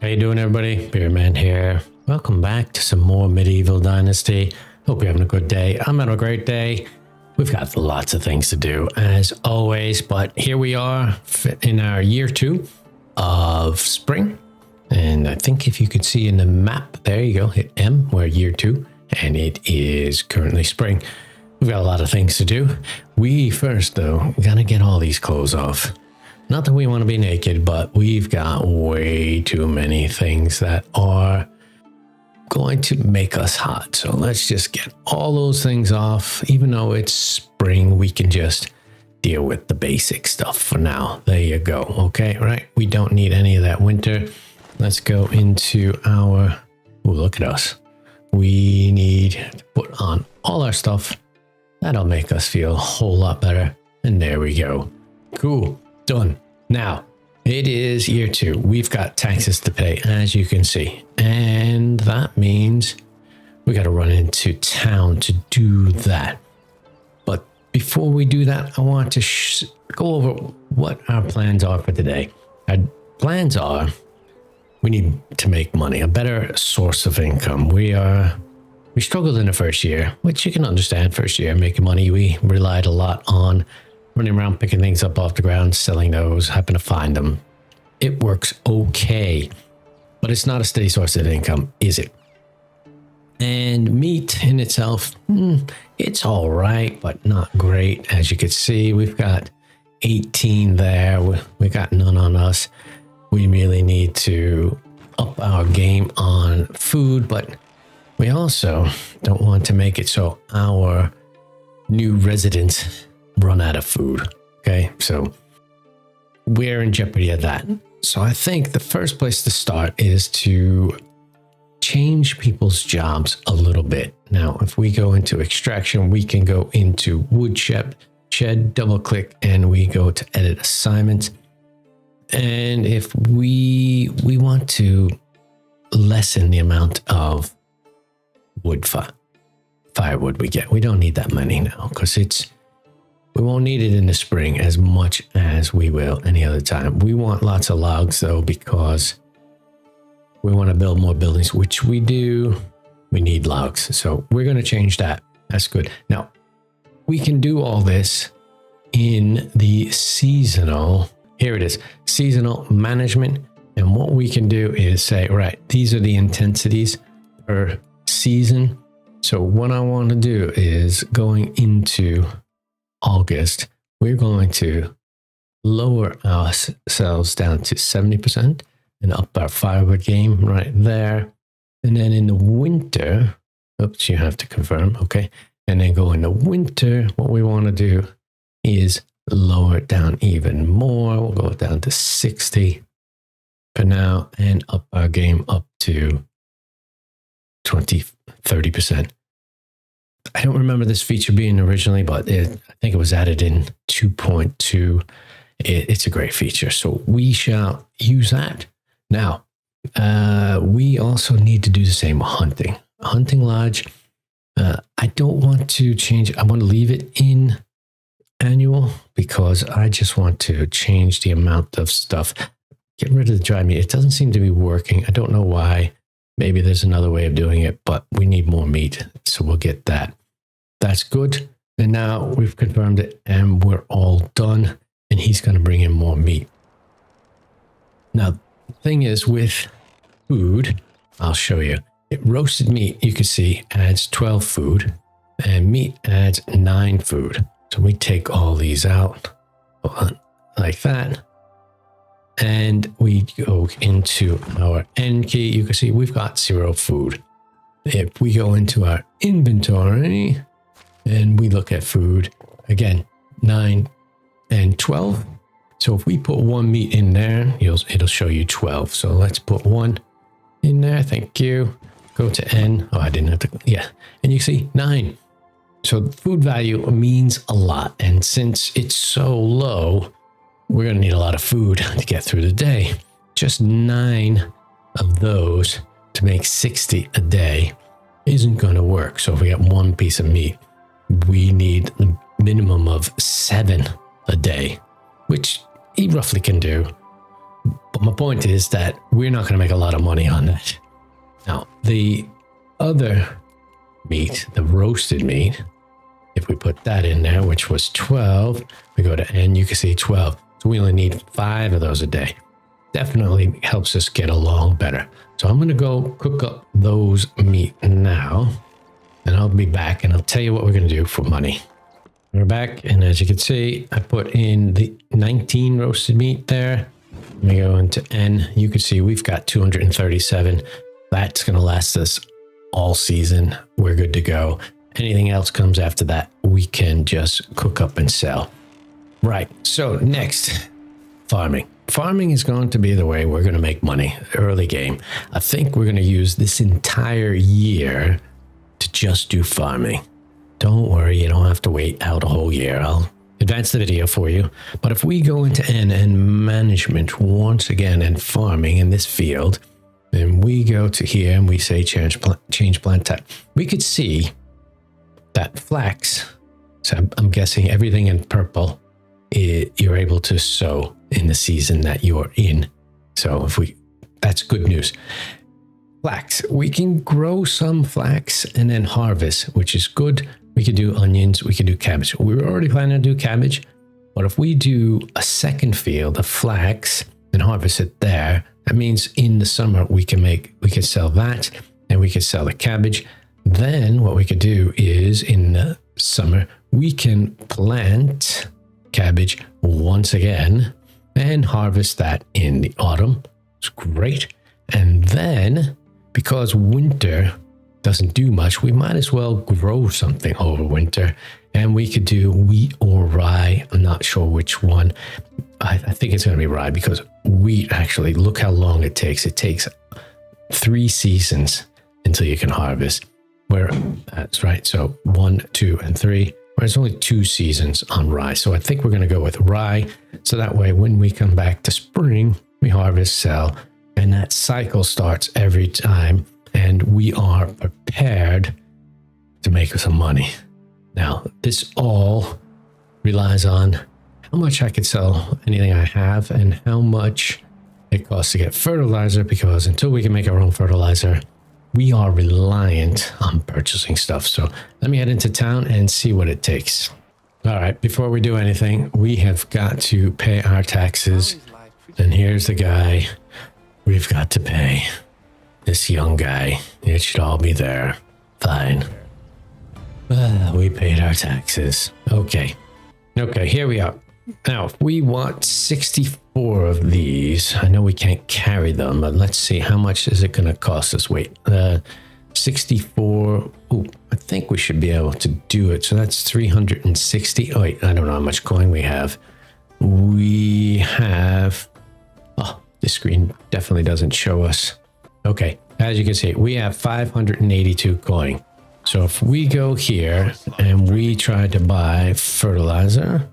How you doing, everybody? Beerman here. Welcome back to some more Medieval Dynasty. Hope you're having a good day. I'm having a great day. We've got lots of things to do, as always, but here we are in our year 2 of spring. And I think if you could see in the map, there you go, hit M, we're year 2, and it is currently spring. We've got a lot of things to do. We first, though, gotta get all these clothes off. Not that we want to be naked, but we've got way too many things that are going to make us hot. So let's just get all those things off. Even though it's spring, we can just deal with the basic stuff for now. There you go. Okay, right? We don't need any of that winter. Let's go into our... Ooh, look at us. We need to put on all our stuff. That'll make us feel a whole lot better. And there we go. Cool. Done. Now, it is year 2. We've got taxes to pay, as you can see. And that means we got to run into town to do that. But before we do that, I want to go over what our plans are for today. Our plans are we need to make money, a better source of income. We struggled in the first year, which you can understand. First year, making money, we relied a lot on running around picking things up off the ground, selling those, happen to find them. It works okay, but it's not a steady source of income, is it? And meat in itself, it's all right, but not great. As you can see, we've got 18 there. We got none on us. We really need to up our game on food, but we also don't want to make it so our new residents run out of food. Okay, so we're in jeopardy of that. So I think the first place to start is to change people's jobs a little bit. Now, if we go into extraction, we can go into woodshed, double click, and we go to edit assignments. And if we want to lessen the amount of firewood we get, we don't need that many now because we won't need it in the spring as much as we will any other time. We want lots of logs though, because we want to build more buildings, which we do. We need logs. So we're going to change that. That's good. Now, we can do all this in the seasonal. Here it is, seasonal management. And what we can do is say, right, these are the intensities per season. So what I want to do is going into August, we're going to lower ourselves down to 70% and up our firewood game right there. And then in the winter, oops, you have to confirm, okay. And then go in the winter, what we want to do is lower it down even more. We'll go down to 60 for now and up our game up to 30%. I don't remember this feature being originally, but I think it was added in 2.2. It's a great feature, so we shall use that. Now, we also need to do the same with hunting. Hunting lodge, I don't want to change it. I want to leave it in annual because I just want to change the amount of stuff. Get rid of the dry meat. It doesn't seem to be working. I don't know why. Maybe there's another way of doing it, but we need more meat, so we'll get that. That's good. And now we've confirmed it and we're all done. And he's going to bring in more meat. Now, the thing is with food, I'll show you. Roasted meat, you can see, adds 12 food and meat adds 9 food. So we take all these out like that. And we go into our end key. You can see we've got 0 food. If we go into our inventory and we look at food, again, 9 and 12. So if we put 1 meat in there, it'll show you 12. So let's put 1 in there. Thank you. Go to N. Oh, I didn't have to. Yeah. And you see 9. So food value means a lot. And since it's so low, we're going to need a lot of food to get through the day. Just 9 of those to make 60 a day isn't going to work. So if we got 1 piece of meat, we need a minimum of 7 a day, which he roughly can do. But my point is that we're not going to make a lot of money on that. Now, the other meat, the roasted meat, if we put that in there, which was 12, we go to N, you can see 12. So we only need 5 of those a day. Definitely helps us get along better. So I'm going to go cook up those meat now, and I'll be back and I'll tell you what we're going to do for money. We're back, and as you can see, I put in the 19 roasted meat there. Let me go into N. You can see we've got 237. That's going to last us all season. We're good to go. Anything else comes after that, we can just cook up and sell. Right, so next, farming. Farming is going to be the way we're going to make money early game. I think we're going to use this entire year to just do farming. Don't worry, you don't have to wait out a whole year. I'll advance the video for you. But if we go into N and management once again and farming in this field, then we go to here and we say change plant type. We could see that flax, so I'm guessing everything in purple, you're able to sow in the season that you're in. So that's good news. Flax, we can grow some flax and then harvest, which is good. We could do onions, we could do cabbage. We were already planning to do cabbage, but if we do a second field of flax and harvest it there, that means in the summer we can sell that, and we could sell the cabbage. Then what we could do is in the summer, we can plant cabbage once again and harvest that in the autumn. It's great. And then because winter doesn't do much, we might as well grow something over winter, and we could do wheat or rye. I'm not sure which one. I think it's going to be rye, because wheat, actually, look how long it takes. It takes 3 seasons until you can harvest. That's right. So 1, 2, and 3. Whereas only 2 seasons on rye. So I think we're going to go with rye. So that way, when we come back to spring, we harvest, sell, and that cycle starts every time. And we are prepared to make some money. Now, this all relies on how much I could sell anything I have and how much it costs to get fertilizer, because until we can make our own fertilizer, we are reliant on purchasing stuff. So let me head into town and see what it takes. All right, before we do anything, we have got to pay our taxes. And here's the guy we've got to pay. This young guy. It should all be there. Fine. We paid our taxes. Okay, here we are. Now, if we want 64 of these, I know we can't carry them, but let's see, how much is it going to cost us? Wait, 64. Oh, I think we should be able to do it. So that's 360. Oh, wait, I don't know how much coin we have. We have, oh, this screen definitely doesn't show us. Okay, as you can see, we have 582 coin. So if we go here and we try to buy fertilizer,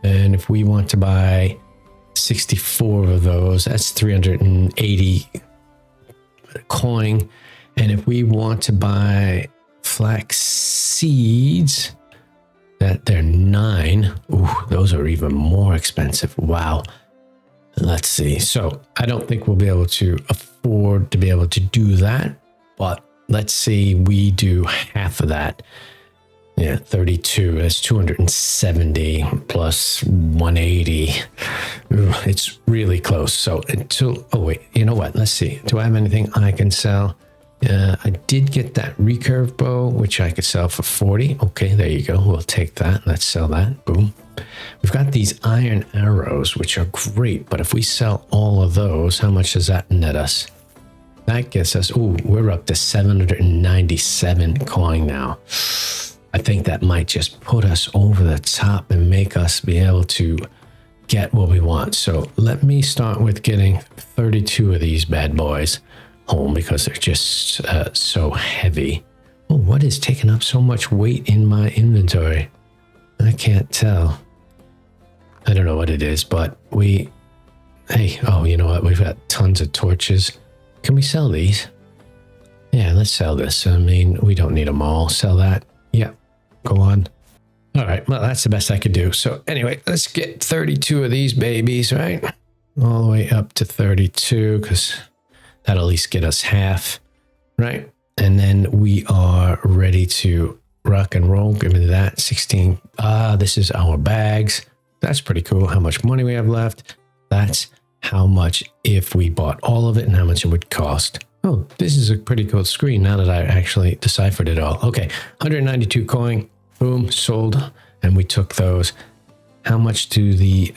and if we want to buy 64 of those, that's 380 coin. And if we want to buy flax seeds, they're 9. Ooh, those are even more expensive. Wow. Let's see. So I don't think we'll be able to afford to be able to do that, but let's see, we do half of that. Yeah, 32. That's 270 plus 180. Ooh, it's really close. So until, oh wait, you know what? Let's see. Do I have anything I can sell? I did get that recurve bow, which I could sell for 40. Okay, there you go. We'll take that. Let's sell that. Boom. We've got these iron arrows, which are great, but if we sell all of those, how much does that net us? That gets us, ooh, we're up to 797 coin now. I think that might just put us over the top and make us be able to get what we want. So let me start with getting 32 of these bad boys home, because they're just so heavy. Oh, what is taking up so much weight in my inventory? I can't tell. I don't know what it is, but hey, oh, you know what? We've got tons of torches. Can we sell these? Yeah, let's sell this. I mean, we don't need them all. Sell that. Yeah, go on. All right, well, that's the best I could do. So anyway, let's get 32 of these babies, right? all the way up to 32, because that'll at least get us half, right? And then we are ready to rock and roll. Give me that 16. This is our bags. That's pretty cool. How much money we have left. That's how much if we bought all of it and how much it would cost. Oh, this is a pretty cool screen now that I actually deciphered it all. Okay, 192 coin. Boom, sold. And we took those. How much do the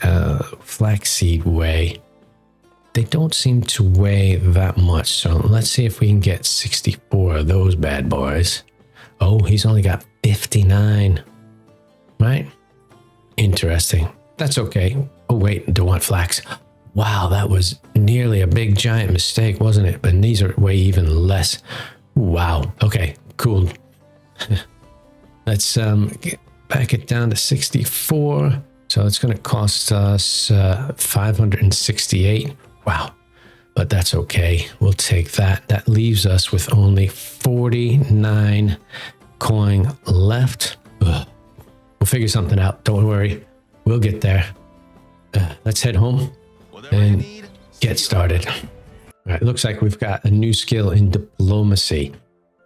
flaxseed weigh? They don't seem to weigh that much. So let's see if we can get 64 of those bad boys. Oh, he's only got 59. Right? Interesting. That's okay. Oh, wait, don't want flax. Wow, that was nearly a big giant mistake, wasn't it? But these are way even less. Wow. Okay, cool. Let's back it down to 64. So it's going to cost us 568. Wow. But that's okay. We'll take that. That leaves us with only 49 coin left. Ugh. We'll figure something out. Don't worry. We'll get there. Let's head home and get started. All right, looks like we've got a new skill in diplomacy.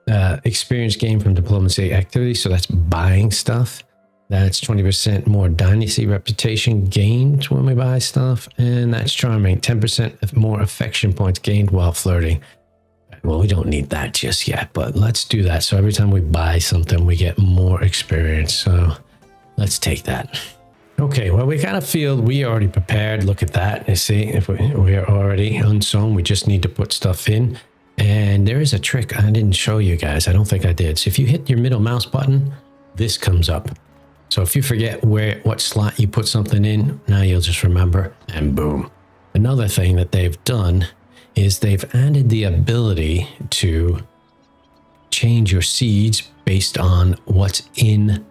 Experience gained from diplomacy activity, so that's buying stuff. That's 20% more dynasty reputation gained when we buy stuff, and that's charming. 10% more affection points gained while flirting. Well, we don't need that just yet, but let's do that. So every time we buy something, we get more experience. So let's take that. Okay, well, we got a field we already prepared. Look at that. You see, if we are already unsown, we just need to put stuff in. And there is a trick I didn't show you guys. I don't think I did. So if you hit your middle mouse button, this comes up. So if you forget what slot you put something in, now you'll just remember, and boom. Another thing that they've done is they've added the ability to change your seeds based on what's in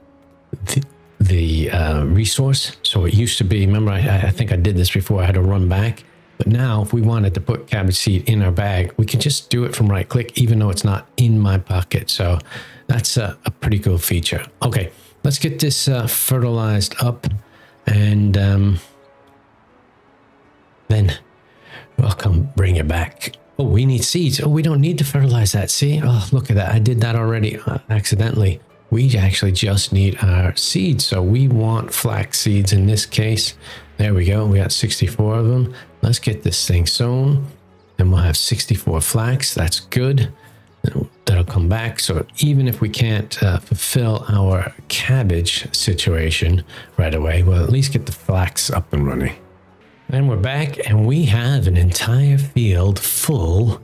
the resource. So it used to be, remember, I think I did this before, I had to run back. But now if we wanted to put cabbage seed in our bag, we can just do it from right click, even though it's not in my pocket. So that's a pretty cool feature. Okay, let's get this fertilized up, and then I'll come bring it back. Oh, we need seeds. Oh, we don't need to fertilize that. See? Oh, look at that. I did that already accidentally. We actually just need our seeds. So we want flax seeds in this case. There we go. We got 64 of them. Let's get this thing sown, and we'll have 64 flax. That's good. That'll come back. So even if we can't fulfill our cabbage situation right away, we'll at least get the flax up and running. And we're back, and we have an entire field full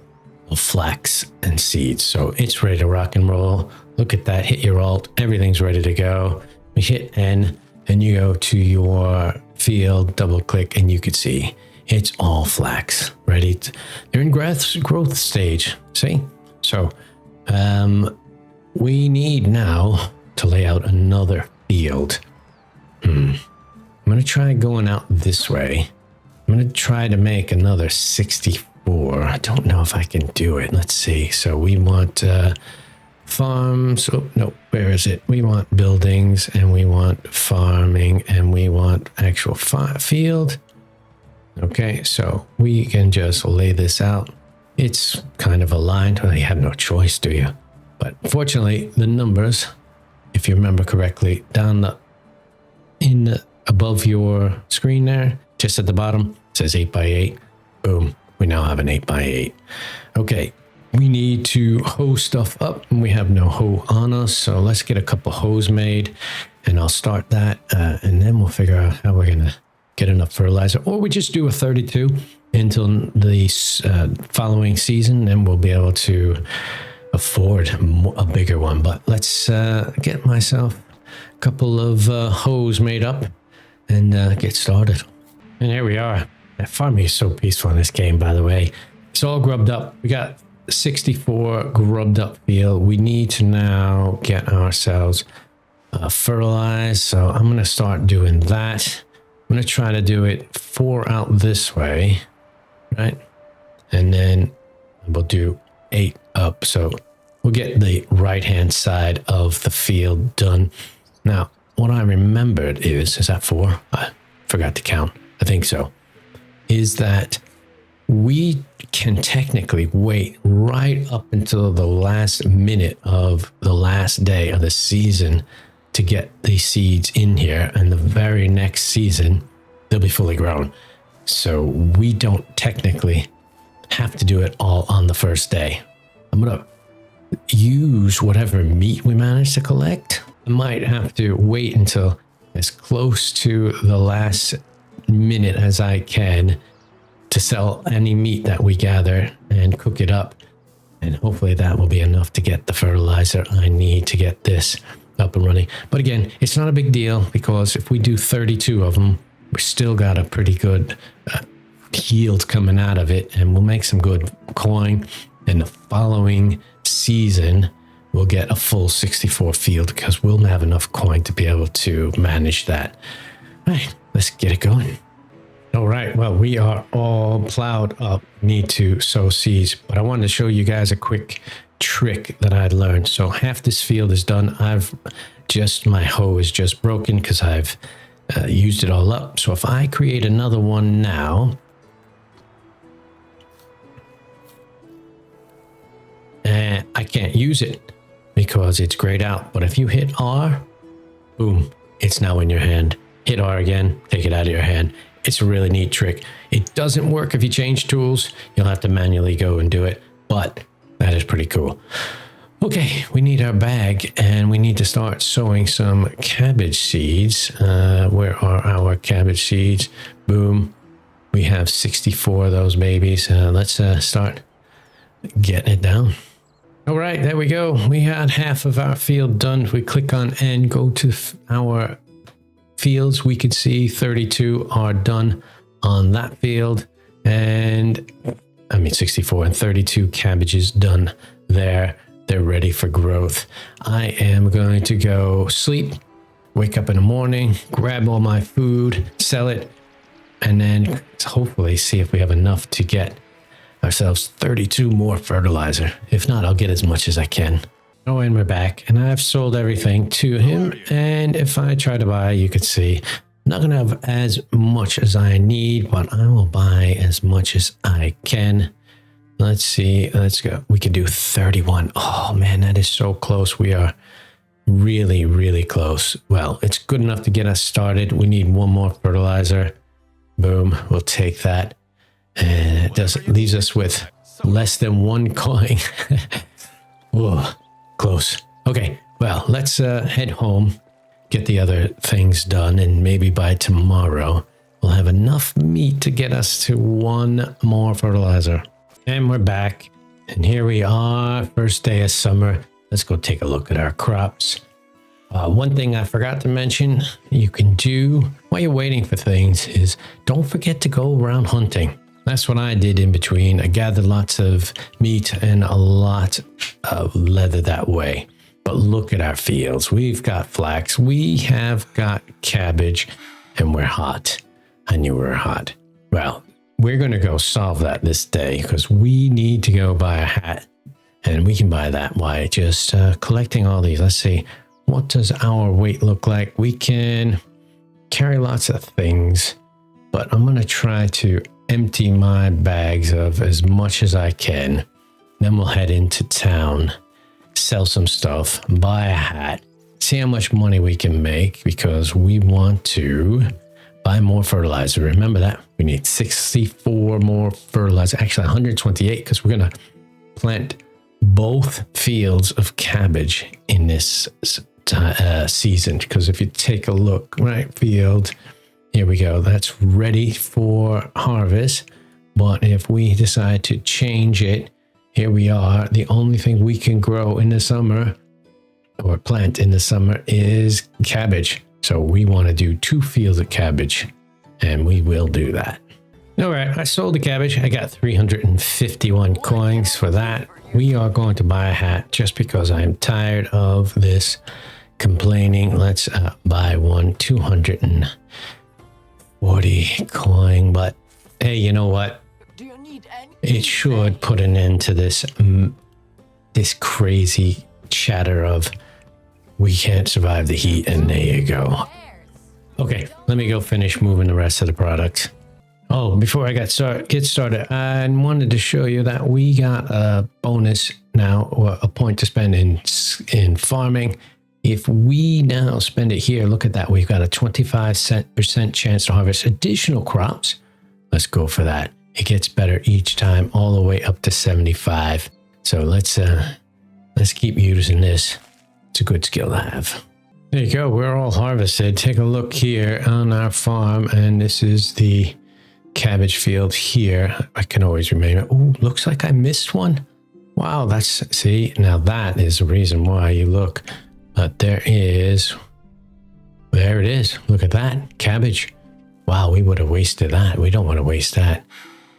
of flax and seeds. So it's ready to rock and roll. Look at that. Hit your alt. Everything's ready to go. We hit N, and you go to your field, double click, and you could see it's all flax. Ready? They're in growth stage. See? So we need now to lay out another field. I'm going to try going out this way. I'm going to try to make another 64. I don't know if I can do it. Let's see. So we want farms. Oh, no, where is it? We want buildings, and we want farming, and we want actual field. Okay, so we can just lay this out. It's kind of aligned. Well, you have no choice, do you? But fortunately, the numbers, if you remember correctly, down above your screen there, just at the bottom, it says 8x8. Boom, we now have an 8x8. Okay, we need to hoe stuff up, and we have no hoe on us, so let's get a couple hoes made, and I'll start that, and then we'll figure out how we're gonna get enough fertilizer, or we just do a 32 until the following season, and we'll be able to afford a bigger one. But let's get myself a couple of hoes made up and get started. And here we are. Farming is so peaceful in this game, by the way. It's all grubbed up. We got 64 grubbed up field. We need to now get ourselves fertilized. So I'm going to start doing that. I'm going to try to do it 4 out this way, right? And then we'll do 8 up. So we'll get the right-hand side of the field done. Now, what I remembered is that 4? I forgot to count. I think so. is that we can technically wait right up until the last minute of the last day of the season to get these seeds in here, and the very next season they'll be fully grown. So we don't technically have to do it all on the first day. I'm gonna use whatever meat we manage to collect. I might have to wait until as close to the last minute as I can to sell any meat that we gather and cook it up. And hopefully that will be enough to get the fertilizer I need to get this up and running. But again, it's not a big deal, because if we do 32 of them, we still got a pretty good yield coming out of it, and we'll make some good coin. And the following season, we'll get a full 64 field, because we'll have enough coin to be able to manage that. All right, let's get it going. All right, well, we are all plowed up, need to sow seeds, but I wanted to show you guys a quick trick that I learned. So half this field is done. My hoe is just broken because I've used it all up. So if I create another one now, and I can't use it because it's grayed out. But if you hit R, boom, it's now in your hand. Hit R again, take it out of your hand. It's a really neat trick. It doesn't work if you change tools. You'll have to manually go and do it, but that is pretty cool. Okay, we need our bag, and we need to start sowing some cabbage seeds. Where are our cabbage seeds? Boom. We have 64 of those babies. Let's start getting it down. All right, there we go. We had half of our field done. If we click on N, go to our fields, we could see 32 are done on that field, and 64 and 32 cabbages done there. They're ready for growth. I am going to go sleep, wake up in the morning, grab all my food, sell it, and then hopefully see if we have enough to get ourselves 32 more fertilizer. If not, I'll get as much as I can. Oh, and we're back, and I've sold everything to him. And if I try to buy, you could see I'm not going to have as much as I need, but I will buy as much as I can. Let's see. Let's go. We could do 31. Oh, man, that is so close. We are really, really close. Well, it's good enough to get us started. We need one more fertilizer. Boom. We'll take that. And it leaves us with less than one coin. Whoa. Close. Okay, well, let's head home, get the other things done, and maybe by tomorrow we'll have enough meat to get us to one more fertilizer. And we're back, and here we are, first day of summer. Let's go take a look at our crops. One thing I forgot to mention you can do while you're waiting for things is don't forget to go around hunting. That's what I did in between. I gathered lots of meat and a lot of leather that way. But look at our fields. We've got flax. We have got cabbage, and we're hot. I knew we were hot. Well, we're going to go solve that this day because we need to go buy a hat. And we can buy that by just collecting all these. Let's see. What does our weight look like? We can carry lots of things, but I'm going to try to empty my bags of as much as I can. Then we'll head into town, sell some stuff, buy a hat, see how much money we can make, because we want to buy more fertilizer. Remember that we need 64 more fertilizer, actually 128, because we're going to plant both fields of cabbage in this season. Because if you take a look, right field, here we go. That's ready for harvest. But if we decide to change it, here we are. The only thing we can grow in the summer or plant in the summer is cabbage. So we want to do 2 fields of cabbage, and we will do that. All right, I sold the cabbage. I got 351 coins for that. We are going to buy a hat just because I'm tired of this complaining. Let's buy one, 240 coin. But hey, you know what? It should put an end to this this crazy chatter of we can't survive the heat, and there you go. Okay, let me go finish moving the rest of the products. Oh, before I get started, I wanted to show you that we got a bonus now, or a point to spend in farming. If we now spend it here, look at that. We've got a 25% chance to harvest additional crops. Let's go for that. It gets better each time, all the way up to 75. So let's keep using this. It's a good skill to have. There you go. We're all harvested. Take a look here on our farm, and this is the cabbage field here. I can always remain it. Oh, looks like I missed one. Wow, see, now that is the reason why you look. But there it is. Look at that cabbage. Wow, we would have wasted that. We don't want to waste that.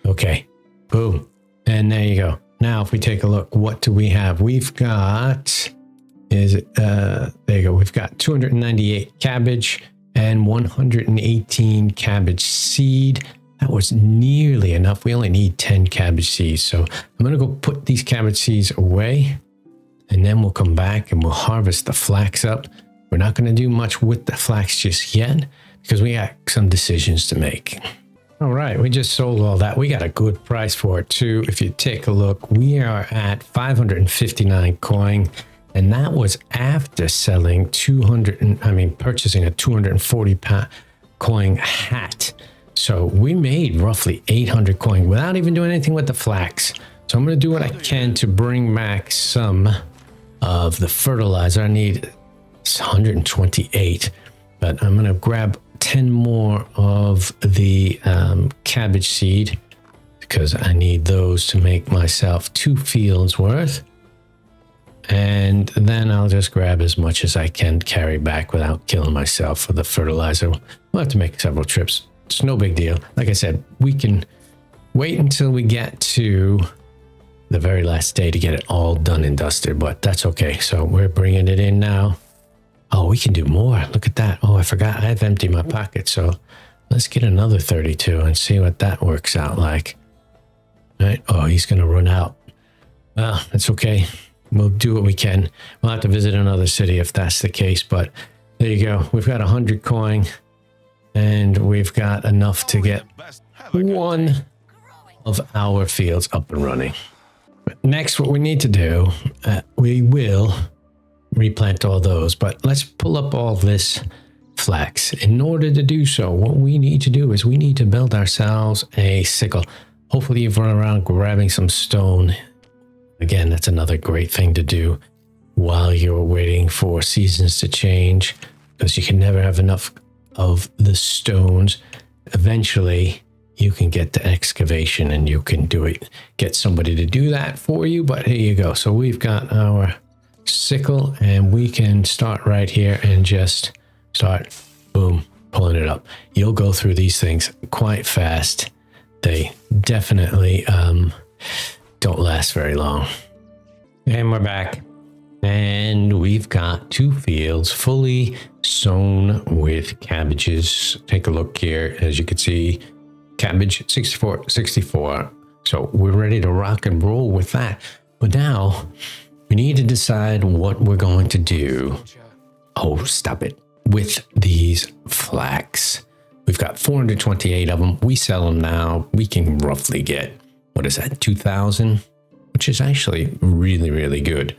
Okay, boom. And there you go. Now, if we take a look, what do we have? We've got, there you go. We've got 298 cabbage and 118 cabbage seed. That was nearly enough. We only need 10 cabbage seeds. So I'm going to go put these cabbage seeds away, and then we'll come back and we'll harvest the flax up. We're not going to do much with the flax just yet because we got some decisions to make. All right, we just sold all that. We got a good price for it too. If you take a look, we are at 559 coin, and that was after selling purchasing a 240 coin hat. So we made roughly 800 coin without even doing anything with the flax. So I'm going to do what I can to bring back some of the fertilizer. I need 128, but I'm going to grab 10 more of the cabbage seed because I need those to make myself 2 fields worth. And then I'll just grab as much as I can carry back without killing myself for the fertilizer. We'll have to make several trips. It's no big deal. Like I said, we can wait until we get to the very last day to get it all done and dusted, but that's okay. So we're bringing it in now. Oh, we can do more. Look at that. Oh, I forgot. I've emptied my pocket. So let's get another 32 and see what that works out like. All right. Oh, he's going to run out. Well, that's okay. We'll do what we can. We'll have to visit another city if that's the case, but there you go. We've got 100 coin. And we've got enough to get one of our fields up and running. Next, what we need to do, we will replant all those, but let's pull up all this flax. In order to do so, what we need to do is we need to build ourselves a sickle. Hopefully you've run around grabbing some stone. Again, that's another great thing to do while you're waiting for seasons to change, because you can never have enough of the stones. Eventually you can get to excavation and you can do it, get somebody to do that for you. But here you go. So we've got our sickle and we can start right here and just start, boom, pulling it up. You'll go through these things quite fast. They definitely don't last very long. And we're back. And we've got 2 fields fully sown with cabbages. Take a look here. As you can see, cabbage 64. So we're ready to rock and roll with that. But now we need to decide what we're going to do. Oh, stop it. With these flax. We've got 428 of them. We sell them now. We can roughly get, what is that, 2,000? Which is actually really, really good.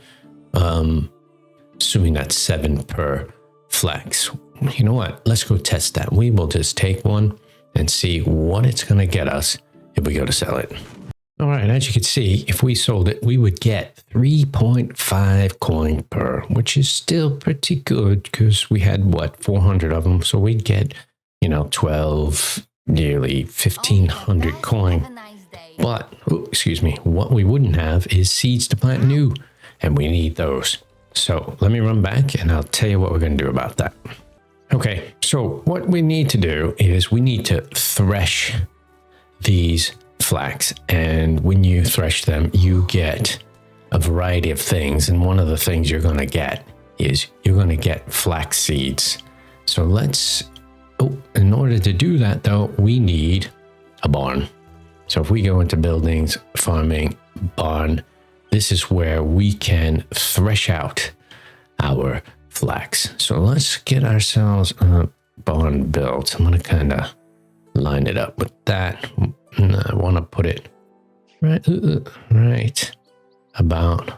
Assuming that's 7 per flax. You know what? Let's go test that. We will just take one and see what it's going to get us if we go to sell it. All right, as you can see, if we sold it, we would get 3.5 coin per, which is still pretty good because we had, what, 400 of them. So we'd get, 12, nearly 1,500 coin. But, excuse me, what we wouldn't have is seeds to plant new, and we need those. So let me run back and I'll tell you what we're going to do about that. Okay, so what we need to do is we need to thresh these flax. And when you thresh them, you get a variety of things. And one of the things you're going to get is you're going to get flax seeds. So in order to do that though, we need a barn. So if we go into buildings, farming, barn, this is where we can thresh out our flax. So let's get ourselves a barn built. I'm going to kind of line it up with that. And I want to put it right about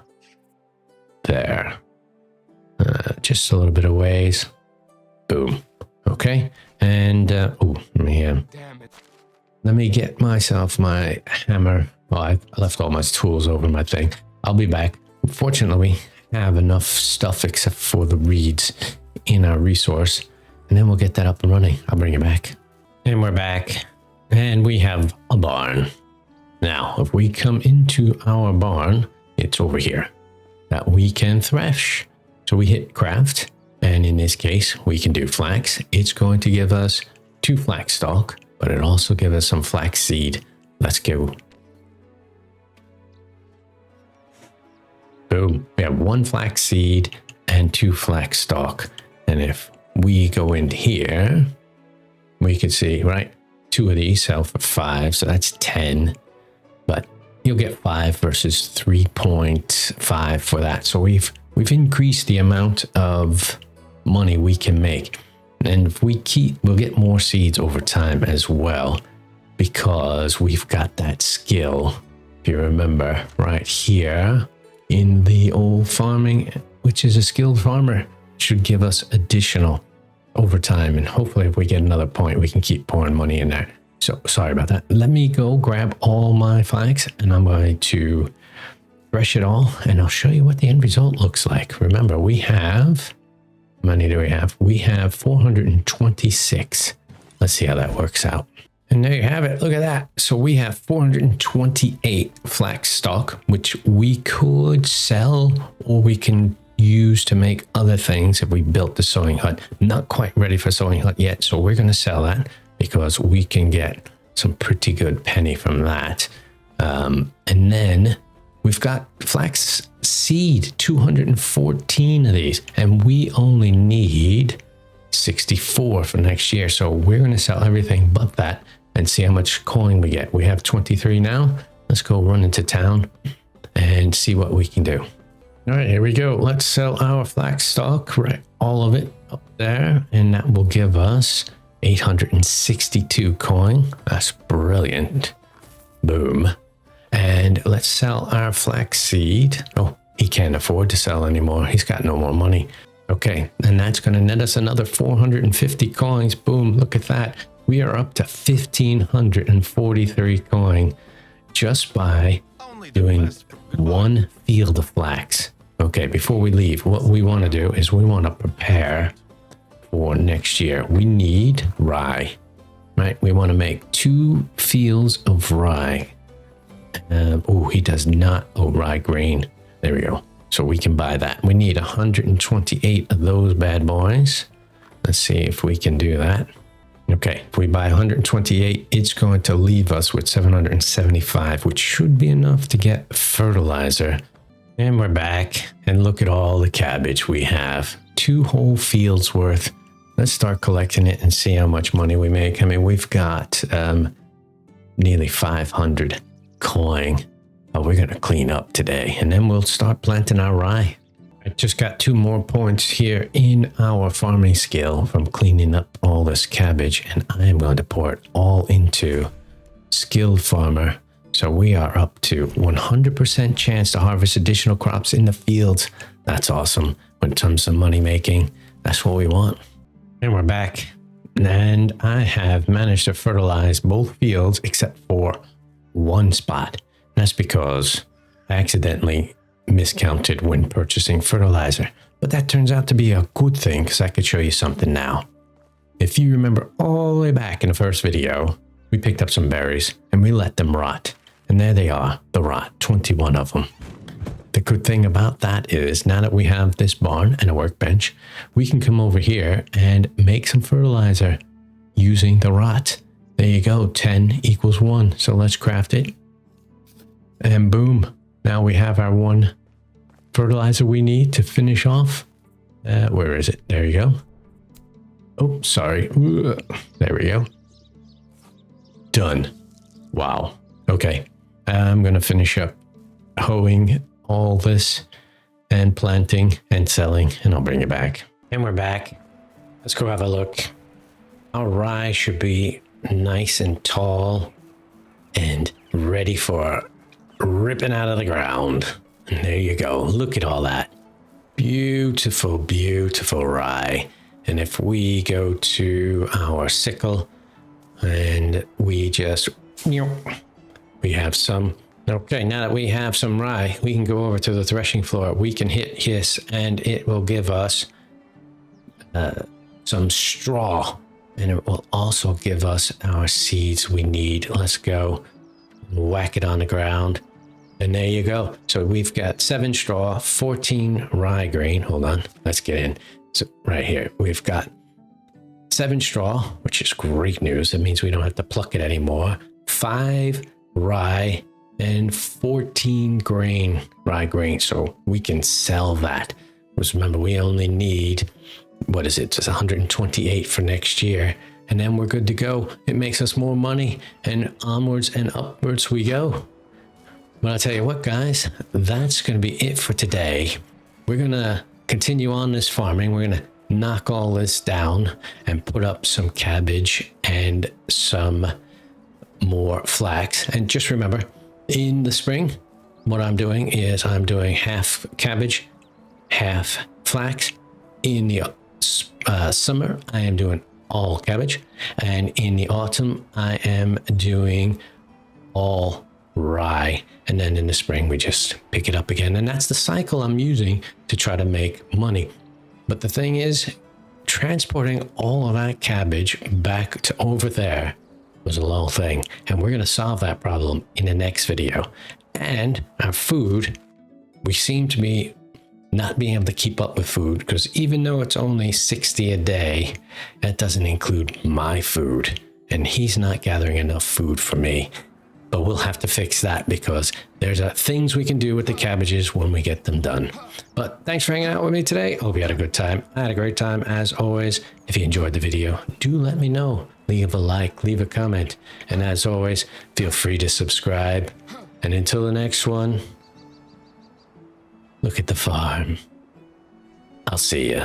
there. Just a little bit of ways. Boom. Okay. And let me get myself my hammer. Well, I left all my tools over my thing. I'll be back. Fortunately, we have enough stuff except for the reeds in our resource. And then we'll get that up and running. I'll bring it back. And we're back. And we have a barn. Now, if we come into our barn, it's over here that we can thresh. So we hit craft. And in this case, we can do flax. It's going to give us 2 flax stalk, but it also gives us some flax seed. Let's go. Boom. We have 1 flax seed and 2 flax stalk. And if we go in here, we can see, right? 2 of these sell for 5, so that's 10. But you'll get 5 versus 3.5 for that. So we've increased the amount of money we can make. And if we we'll get more seeds over time as well, because we've got that skill. If you remember right here in the old farming, which is a skilled farmer, should give us additional over time. And hopefully if we get another point, we can keep pouring money in there. So sorry about that. Let me go grab all my flax and I'm going to thresh it all. And I'll show you what the end result looks like. Remember, we have, how many do we have? We have 426. Let's see how that works out. And there you have it. Look at that. So we have 428 flax stock, which we could sell or we can use to make other things if we built the sewing hut. Not quite ready for sewing hut yet, so we're going to sell that because we can get some pretty good penny from that. And then we've got flax seed, 214 of these, and we only need 64 for next year. So we're going to sell everything but that and see how much coin we get. We have 23 now. Let's go run into town and see what we can do. All right, here we go. Let's sell our flax stock, right? All of it up there. And that will give us 862 coin. That's brilliant. Boom. And let's sell our flax seed. Oh, he can't afford to sell anymore. He's got no more money. Okay, and that's going to net us another 450 coins. Boom, look at that. We are up to 1,543 coin just by doing 1 field of flax. Okay, before we leave, what we want to do is we want to prepare for next year. We need rye, right? We want to make 2 fields of rye. Oh, he does not. Oh, rye grain. There we go. So we can buy that. We need 128 of those bad boys. Let's see if we can do that. Okay, if we buy 128, it's going to leave us with 775, which should be enough to get fertilizer. And we're back, and look at all the cabbage we have. 2 whole fields worth. Let's start collecting it and see how much money we make. I mean, we've got nearly 500 coin. Oh, we're going to clean up today, and then we'll start planting our rye. I just got 2 more points here in our farming skill from cleaning up all this cabbage, and I am going to pour it all into skilled farmer. So we are up to 100% chance to harvest additional crops in the fields. That's awesome. When it comes to money making, that's what we want. And we're back. And I have managed to fertilize both fields except for 1 spot. That's because I accidentally miscounted when purchasing fertilizer. But that turns out to be a good thing because I could show you something now. If you remember all the way back in the first video, we picked up some berries and we let them rot. And there they are, the rot, 21 of them. The good thing about that is now that we have this barn and a workbench, we can come over here and make some fertilizer using the rot. There you go, 10 equals 1. So let's craft it. And boom, now we have our 1 fertilizer we need to finish off. Where is it? There you go. Oh, sorry. There we go. Done. Wow. Okay. I'm going to finish up hoeing all this and planting and selling, and I'll bring it back. And we're back. Let's go have a look. Our rye should be nice and tall and ready for ripping out of the ground. And there you go. Look at all that. Beautiful, beautiful rye. And if we go to our sickle and we just, we have some, okay, now that we have some rye, we can go over to the threshing floor. We can hit his and it will give us some straw. And it will also give us our seeds we need. Let's go whack it on the ground. And there you go. So we've got 7 straw, 14 rye grain. Hold on, let's get in. So right here, we've got 7 straw, which is great news. It means we don't have to pluck it anymore. 5 rye and 14 grain, rye grain. So we can sell that. Because remember, we only need, what is it, just 128 for next year. And then we're good to go. It makes us more money and onwards and upwards we go. But I'll tell you what, guys, that's going to be it for today. We're going to continue on this farming. We're going to knock all this down and put up some cabbage and some more flax. And just remember, in the spring, what I'm doing is I'm doing half cabbage, half flax. In the summer, I am doing all cabbage. And in the autumn, I am doing all rye. And then in the spring, we just pick it up again. And that's the cycle I'm using to try to make money. But the thing is, transporting all of that cabbage back to over there was a long thing. And we're going to solve that problem in the next video. And our food, we seem to be not being able to keep up with food, because even though it's only 60 a day, that doesn't include my food. And he's not gathering enough food for me. But we'll have to fix that, because there's things we can do with the cabbages when we get them done. But thanks for hanging out with me today. Hope you had a good time. I had a great time as always. If you enjoyed the video, do let me know. Leave a like, leave a comment. And as always, feel free to subscribe. And until the next one, look at the farm. I'll see you.